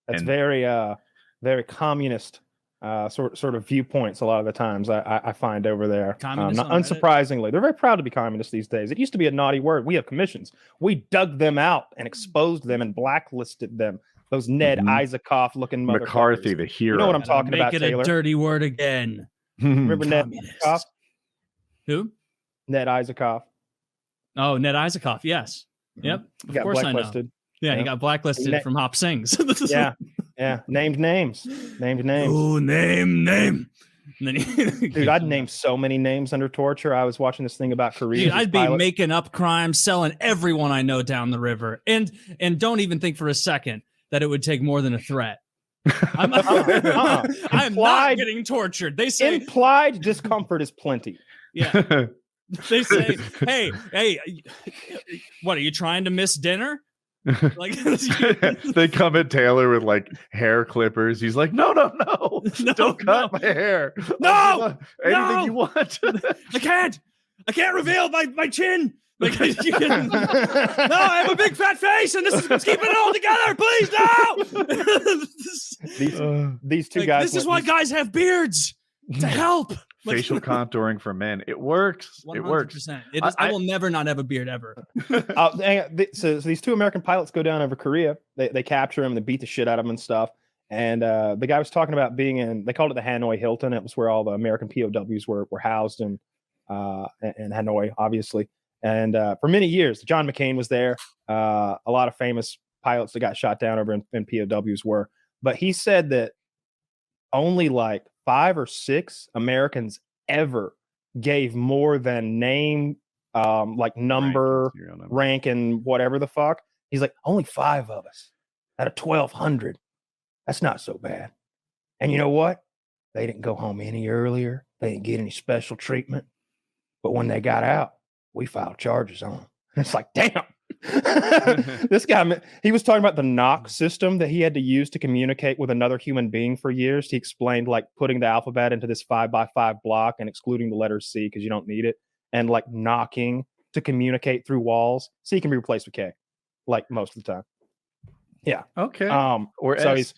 That's very communist sort of viewpoints a lot of the times I find over there. Not unsurprisingly, they're very proud to be communist these days. It used to be a naughty word. We have commissions. We dug them out and exposed them and blacklisted them. Those Ned Isakoff looking motherfuckers. McCarthy, the hero. You know what I'm talking about, Make it Taylor? a dirty word again. Remember Ned Isakoff? Who? Ned Isakoff. Oh, Ned Isakoff. Yes. Yep. Of course I know. Yeah, he got blacklisted from Hop Sings. Yeah. Named names. Oh, name. And then dude, I'd name so many names under torture. I was watching this thing about Korea. Dude, I'd be making up crimes, selling everyone I know down the river, and don't even think for a second that it would take more than a threat. I'm not getting tortured. They say implied discomfort is plenty. Yeah. They say, hey, what are you trying to miss dinner? Like they come at Taylor with like hair clippers. He's like, no, don't cut my hair. Anything you want. I can't reveal my chin. Like, no, I have a big fat face, and this is keeping it all together. Please, no. These two guys. This is why guys have beards to help. Facial contouring for men. It works. 100%. It works. I will never not have a beard ever. So these two American pilots go down over Korea. They capture him. They beat the shit out of him and stuff. And the guy was talking about being in. They called it the Hanoi Hilton. It was where all the American POWs were housed in Hanoi, obviously. And for many years, John McCain was there. A lot of famous pilots that got shot down over in POWs were. But he said that only like 5 or 6 Americans ever gave more than name, like number, rank, and whatever the fuck. He's like, only 5 of us out of 1,200. That's not so bad. And you know what? They didn't go home any earlier. They didn't get any special treatment. But when they got out, we filed charges on them. It's like, damn. This guy, he was talking about the knock system that he had to use to communicate with another human being for years. He explained like putting the alphabet into this 5x5 block and excluding the letter C because you don't need it, and like knocking to communicate through walls. C can be replaced with K, like most of the time. Yeah. Okay. Or so S.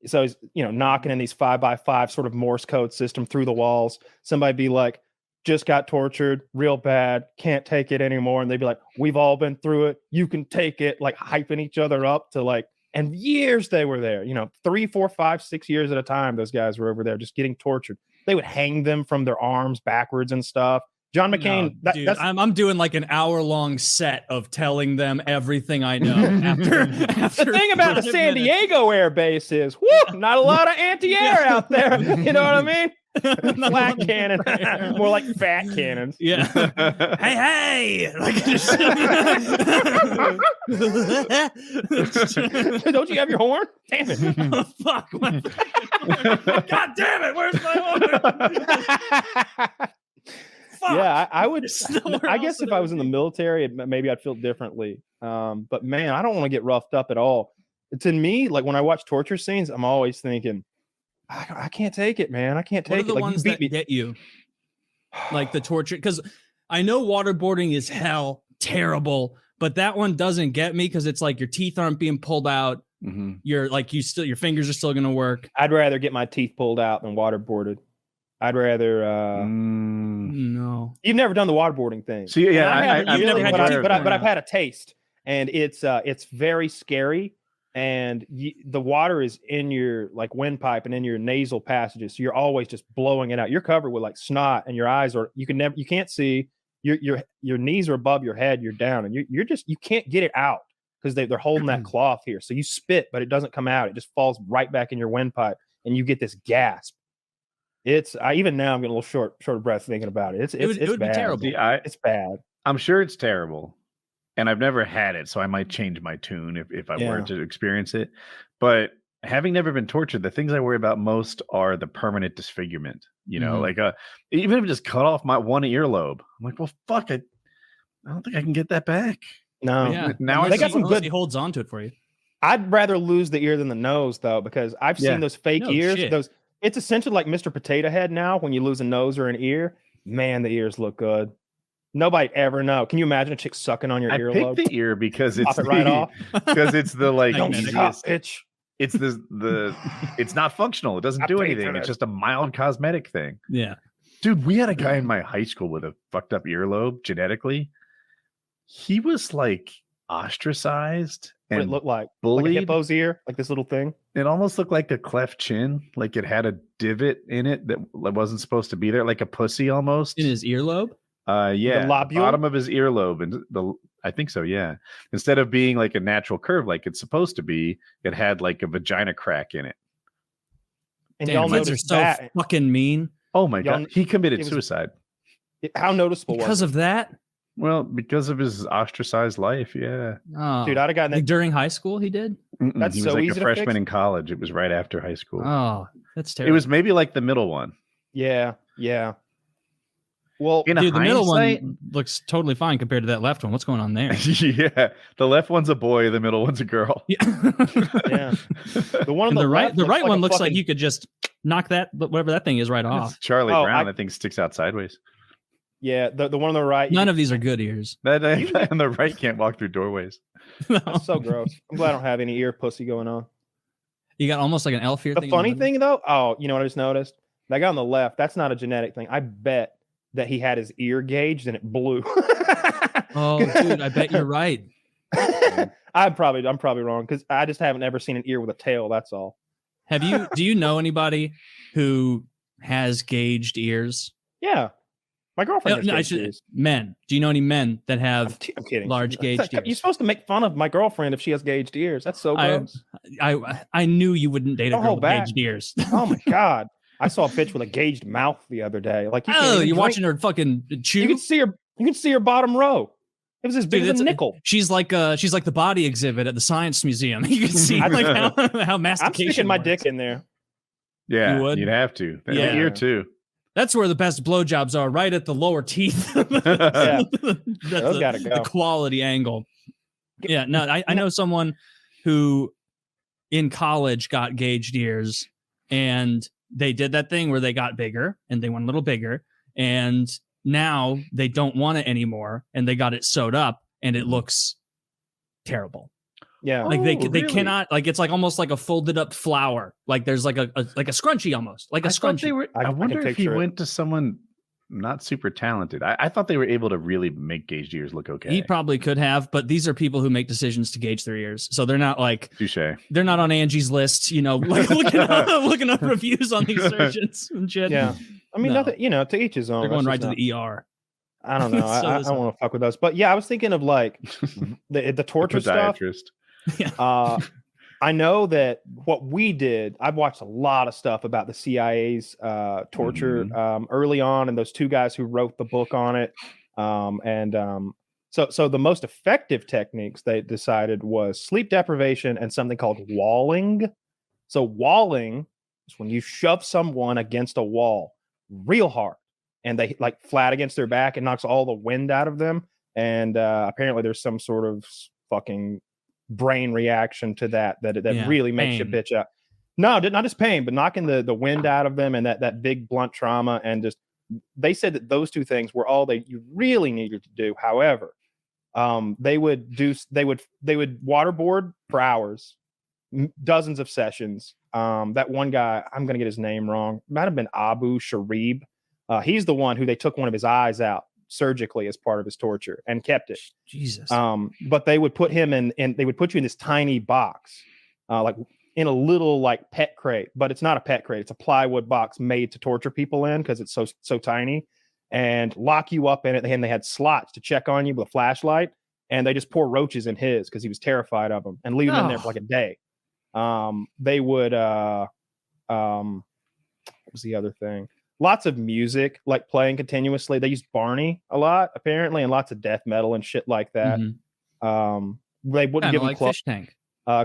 he's knocking in these 5x5 sort of Morse code system through the walls. Somebody be like, just got tortured real bad, can't take it anymore. And they'd be like, we've all been through it. You can take it, like hyping each other up to like, and years they were there, 3, 4, 5, 6 years at a time. Those guys were over there just getting tortured. They would hang them from their arms backwards and stuff. John McCain, I'm doing like an hour-long set of telling them everything I know. After the thing about the San Diego Air Base is, not a lot of anti-air out there. You know what I mean? Flat cannon, more like fat cannons. Yeah. hey! Don't you have your horn? Damn it! Oh, fuck! God damn it! Where's my horn? Yeah, I would. I guess if I was in the military, maybe I'd feel differently. But man, I don't want to get roughed up at all. To me, like when I watch torture scenes, I'm always thinking, I can't take it, man. I can't take it. What are the ones that get you? Like the torture, because I know waterboarding is hell, terrible, but that one doesn't get me because it's like your teeth aren't being pulled out. Mm-hmm. You're like your fingers are still gonna work. I'd rather get my teeth pulled out than waterboarded. I'd rather. No, you've never done the waterboarding thing. See, yeah, I've never had, but I've had a taste, and it's very scary. And the water is in your like windpipe and in your nasal passages, so you're always just blowing it out. You're covered with like snot, and your eyes are you can't see. Your knees are above your head. You're down, and you can't get it out because they're holding that cloth here. So you spit, but it doesn't come out. It just falls right back in your windpipe, and you get this gasp. Even now I'm getting a little short of breath thinking about it. It would bad. Be terrible. See, it's bad. I'm sure it's terrible, and I've never had it, so I might change my tune if I were to experience it. But having never been tortured, the things I worry about most are the permanent disfigurement. Like even if it just cut off my one earlobe, I'm like, well, fuck it. I don't think I can get that back. No. Yeah. Now they got some good. He holds on to it for you. I'd rather lose the ear than the nose, though, because I've seen those fake ears. Shit. It's essentially like Mr. Potato Head now. When you lose a nose or an ear, man, the ears look good. Nobody ever know. Can you imagine a chick sucking on your earlobe? I picked the ear because it's right off. Because it's the like don't stop, bitch. it's it's not functional. It doesn't do anything. It's just a mild cosmetic thing. Yeah. Dude, we had a guy in my high school with a fucked up earlobe genetically. He was like ostracized and What it looked like bullied. Like a hippo's ear, like this little thing. It almost looked like a cleft chin, like it had a divot in it that wasn't supposed to be there, like a pussy almost. In his earlobe? Yeah, the lobule? Bottom of his earlobe, and I think so. Yeah, instead of being like a natural curve like it's supposed to be, it had like a vagina crack in it. And Damn, y'all kids are noticed so that. fucking mean. Oh my god, he committed suicide. How noticeable Because was of that? Well, because of his ostracized life, yeah. Oh. Dude, I'd have gotten Like that. during high school he did? That's he was so like easy a to freshman fix. in college. It was right after high school. Oh, that's terrible. It was maybe like the middle one. Yeah. Well, In dude, the middle hindsight- one looks totally fine compared to that left one. What's going on there? Yeah, the left one's a boy, the middle one's a girl. Yeah. yeah. The one on And the, the right left looks right like one a looks like fucking- you could just knock that whatever that thing is right off. It's Charlie Oh, Brown. That thing sticks out sideways. Yeah, the one on the right. None of these are good ears. That on the right can't walk through doorways. That's so gross. I'm glad I don't have any ear pussy going on. You got almost like an elf ear The thing. funny thing though, oh, you know what I just noticed? That guy on the left, that's not a genetic thing. I bet that he had his ear gauged and it blew. Oh, dude, I bet you're right. I'm probably wrong because I just haven't ever seen an ear with a tail. That's all. Do you know anybody who has gauged ears? Yeah, my girlfriend. Has gauged ears. Men. Do you know any men that have I'm kidding. large gauged ears? You're supposed to make fun of my girlfriend if she has gauged ears. That's so gross. I knew you wouldn't date a Don't girl hold with back. gauged ears. Oh my god. I saw a bitch with a gauged mouth the other day. Like, you're watching her fucking chew. You can see her bottom row. It was as big as a nickel. She's like the body exhibit at the science museum. You can see like how mastication. I'm sticking my works. dick in there. Yeah, You would? you'd have to. That Yeah. ear too. That's where the best blowjobs are, right at the lower teeth. Yeah. That's Those gotta go. the quality angle. Yeah, no, I know someone who in college got gauged ears, and they did that thing where they got bigger and they went a little bigger, and now they don't want it anymore, and they got it sewed up, and it looks terrible. Yeah. Like they really? cannot, like it's like almost like a folded up flower. Like there's like a scrunchie almost, like a I thought scrunchie. they were. I can wonder if he picture it. went to someone not super talented. I thought they were able to really make gauged ears look okay. He probably could have, but these are people who make decisions to gauge their ears. So they're not like Touche. they're not on Angie's list, you know, like looking up reviews on these surgeons and shit. Yeah. I mean, No. nothing, to each his own. They're going right That's to the ER. I don't know. So I this don't want to fuck with those. But yeah, I was thinking of like the torture stuff. Podiatrist. I know that what we did, I've watched a lot of stuff about the CIA's torture early on, and those two guys who wrote the book on it. So the most effective techniques they decided was sleep deprivation and something called walling. So walling is when you shove someone against a wall real hard, and they like flat against their back. It knocks all the wind out of them. And apparently there's some sort of fucking brain reaction to that really makes you pain. bitch out. No, not just pain, but knocking the wind out of them and that big blunt trauma. And just they said that those two things were all you really needed to do. However, they would waterboard for hours, dozens of sessions. That one guy, I'm gonna get his name wrong, might have been Abu Sharib. He's the one who they took one of his eyes out surgically as part of his torture and kept it. Jesus. But they would put him in, and they would put you in this tiny box, like in a little like pet crate, but it's not a pet crate. It's a plywood box made to torture people in because it's so tiny, and lock you up in it. And they had slots to check on you with a flashlight, and they just pour roaches in his because he was terrified of them, and leave him in there for like a day. They would, what was the other thing? Lots of music, like playing continuously. They used Barney a lot, apparently, and lots of death metal and shit like that. They wouldn't give them like Fishtank.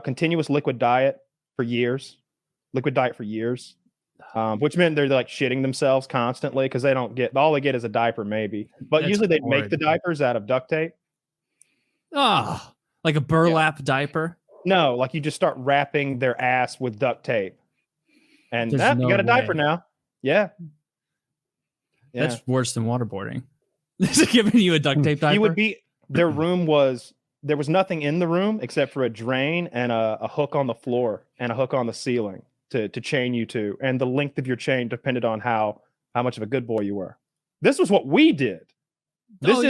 Continuous liquid diet for years. Which meant they're like shitting themselves constantly because they don't get, all they get is a diaper maybe. But That's usually they'd make horrid. the diapers out of duct tape. Oh, like a burlap diaper. No, like you just start wrapping their ass with duct tape. And There's you no got a diaper way. now. Yeah. That's worse than waterboarding. Giving you a duct tape diaper. You would be, their room was there was nothing in the room except for a drain and a hook on the floor and a hook on the ceiling to chain you to, and the length of your chain depended on how much of a good boy you were. This was what we did. This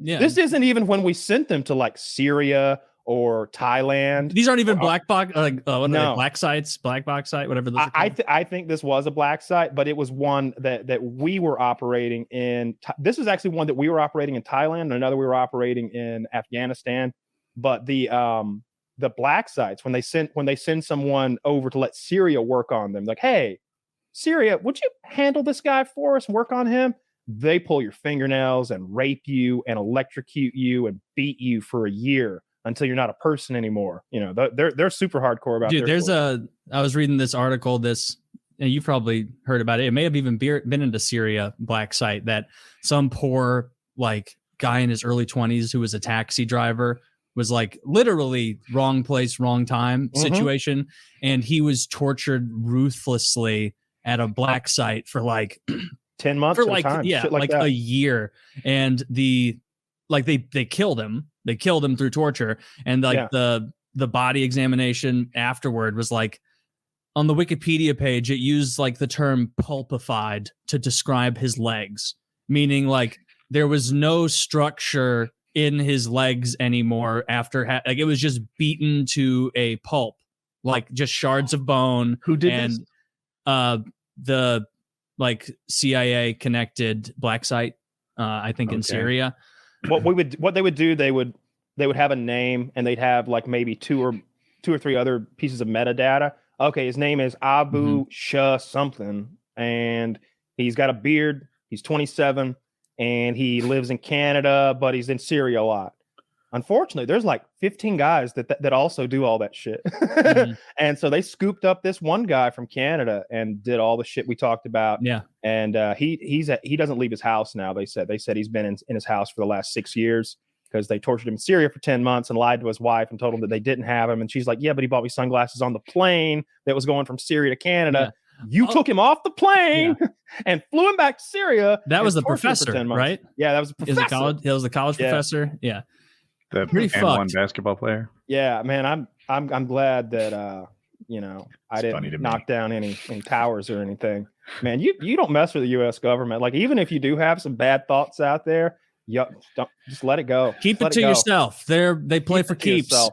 This isn't even when we sent them to like Syria or Thailand. These aren't even black box, black sites, black box site, whatever. I think this was a black site, but it was one that we were operating in. This is actually one that we were operating in Thailand, and another we were operating in Afghanistan. But the black sites, when they send someone over to let Syria work on them, like, hey, Syria, would you handle this guy for us and work on him? They pull your fingernails and rape you and electrocute you and beat you for a year until you're not a person anymore. You know, they're super hardcore about. Dude, I was reading this article. And you've probably heard about it. It may have even been into Syria black site that some poor like guy in his early 20s who was a taxi driver was like literally wrong place, wrong time situation, and he was tortured ruthlessly at a black site for like 10 months for like a year, and they killed him. They killed him through torture, and like the body examination afterward was like, on the Wikipedia page, it used like the term pulpified to describe his legs, meaning like there was no structure in his legs anymore after like it was just beaten to a pulp, like just shards of bone. Who did this? The like CIA connected black site, I think in Syria. What they would do, they would have a name, and they'd have like maybe two or three other pieces of metadata. Okay, his name is Abu Shah something, and he's got a beard. He's 27, and he lives in Canada, but he's in Syria a lot. Unfortunately, there's like 15 guys that also do all that shit. And so they scooped up this one guy from Canada and did all the shit we talked about. Yeah. And he doesn't leave his house now. They said he's been in his house for the last 6 years because they tortured him in Syria for 10 months and lied to his wife and told him that they didn't have him. And she's like, yeah, but he bought me sunglasses on the plane that was going from Syria to Canada. Yeah. You took him off the plane and flew him back to Syria. That was the professor, right? Yeah, that was the professor. It was the college professor. Yeah. The N1 basketball player. Yeah, man, I'm glad that I didn't knock down any towers or anything. Man, you don't mess with the U.S. government. Like, even if you do have some bad thoughts out there, don't just let it go. Keep it to yourself. They play for keeps.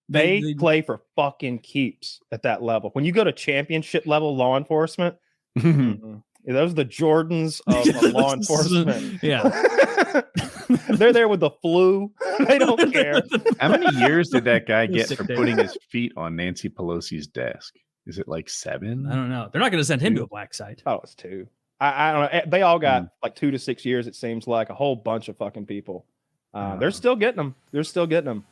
They play for fucking keeps at that level. When you go to championship level law enforcement, those are the Jordans of law enforcement. Yeah. They're there with the flu. They don't care. How many years did that guy get for putting his feet on Nancy Pelosi's desk? Is it like 7? I don't know. They're not going to send him to a black site. Oh, it's 2. I don't know. They all got like 2 to 6 years. It seems like a whole bunch of fucking people. They're still getting them.